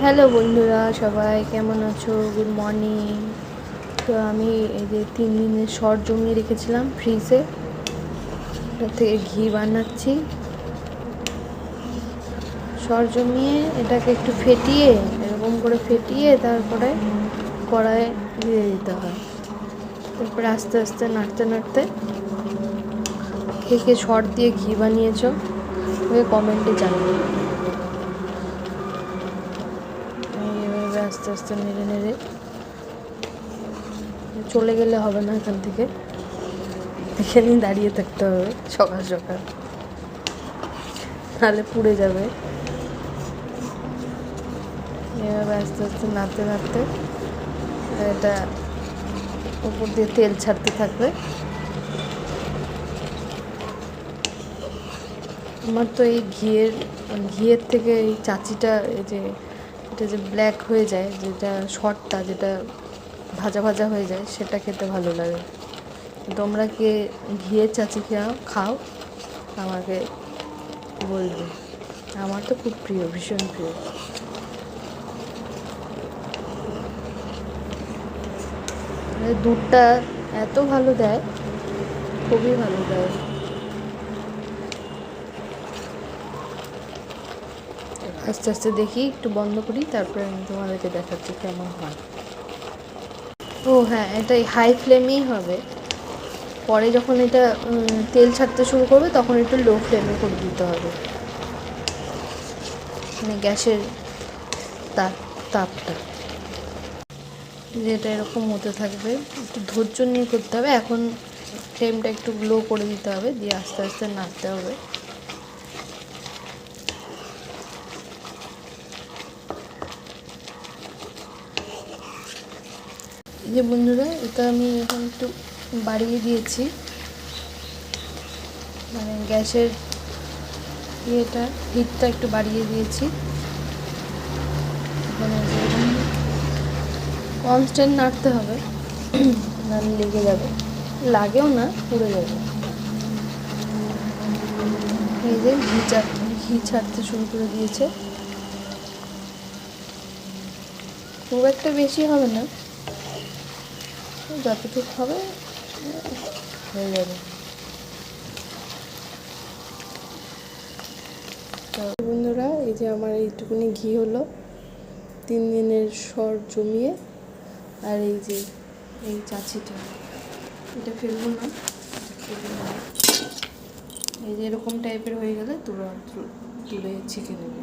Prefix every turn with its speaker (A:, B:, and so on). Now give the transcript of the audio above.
A: Hello বন্ধুরা, সবাই কেমন আছো? Good morning. তো আমি এই যে 3 দিনের শর্ট জমিয়ে রেখেছিলাম ফ্রিজে, ওটা থেকে ঘি বানাচ্ছি। শর্ট জমিয়ে এটাকে একটু ফেটিয়ে, এরকম করে ফেটিয়ে তারপরে কড়াইয়ে দিয়ে দিতে হয়। তারপরে আস্তে আস্তে নাড়তে নাড়তে কে কে শর্ট দিয়ে ঘি বানিয়েছো ওই কমেন্টে জানিয়ে। এইভাবে আস্তে আস্তে নেড়ে নেড়ে চলে গেলে হবে না, এখান থেকে এখানেই দাঁড়িয়ে থাকতে হবে সকাল সকাল, নাহলে পুড়ে যাবে। এভাবে আস্তে আস্তে নাড়তে নাড়তে এটা উপর দিয়ে তেল ছাড়তে থাকবে। আমার তো এই ঘিয়ের থেকে এই চাচিটা, এই যে এটা যে ব্ল্যাক হয়ে যায়, যেটা শর্টটা, যেটা ভাজা ভাজা হয়ে যায়, সেটা খেতে ভালো লাগে। তোমরা কে ঘিয়ের চাচি খাও আমাকে বলবে। আমার তো খুব প্রিয়, ভীষণ প্রিয়। দুধটা এত ভালো দেয়, খুবই ভালো দেয়। আস্তে আস্তে দেখি, একটু বন্ধ করি, তারপরে আমি তোমাদেরকে দেখাচ্ছি কেমন হয়। ও হ্যাঁ, এটা হাই ফ্লেমেই হবে। পরে যখন এটা তেল ছাড়তে শুরু করবে তখন একটু লো ফ্লেমে করে দিতে হবে, মানে গ্যাসের তাপটা, যেটা এরকম হতে থাকবে। একটু ধৈর্য নিয়ে করতে হবে। এখন ফ্লেমটা একটু লো করে দিতে হবে, দিয়ে আস্তে আস্তে নাড়তে হবে। এই যে বন্ধুরা, এটা আমি এখন একটু বাড়িয়ে দিয়েছি, মানে গ্যাসের হিটটা একটু বাড়িয়ে দিয়েছি। মানে কনস্ট্যান্ট নাড়তে হবে, নাহলে লেগে যাবে, লাগেও না, পুড়ে যাবে। এই যে ঘি ছাড়তে শুরু করে দিয়েছে। খুব একটা বেশি হবে না, যতটুকু হবে হয়ে যাবে। তো বন্ধুরা, এই যে আমার এইটুকুনি ঘি হলো 3 দিনের শর্ট জমিয়ে। আর এই যে এই চাচিটা, এটা ফেলবো না, এই যে এরকম টাইপের হয়ে গেলে তুলে ছেঁকে নেবে।